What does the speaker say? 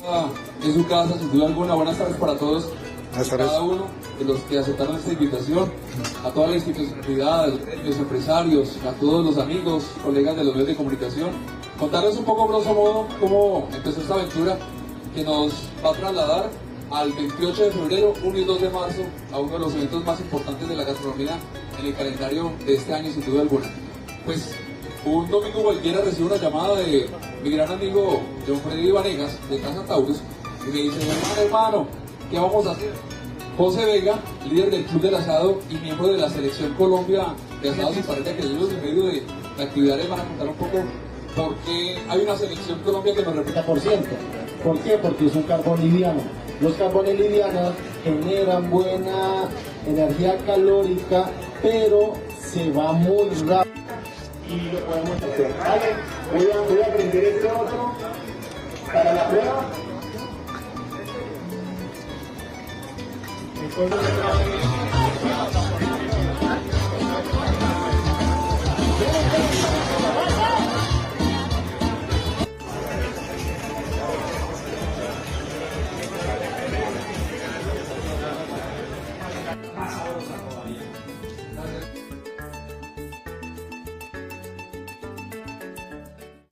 En su casa, sin duda alguna. Buenas tardes para todos. Buenas tardes. Cada uno de los que aceptaron esta invitación, a toda la institucionalidad, a los empresarios, a todos los amigos, colegas de los medios de comunicación, contarles un poco, grosso modo, cómo empezó esta aventura que nos va a trasladar al 28 de febrero, 1 y 2 de marzo, a uno de los eventos más importantes de la gastronomía en el calendario de este año, sin duda alguna. Pues un domingo cualquiera recibo una llamada de mi gran amigo John Freddy Vanegas, de Casa Taurus, y me dice: hermano, ¿qué vamos a hacer? José Vega, líder del Club del Asado y miembro de la Selección Colombia de Asados y Parrilla, que ellos en medio de la actividad les van a contar un poco por qué hay una Selección Colombia que nos representa. ¿Por qué? Porque es un carbón liviano. Los carbones livianos generan buena energía calórica, pero se va muy rápido. Y lo podemos hacer. Vale, voy a prender este otro para la prueba.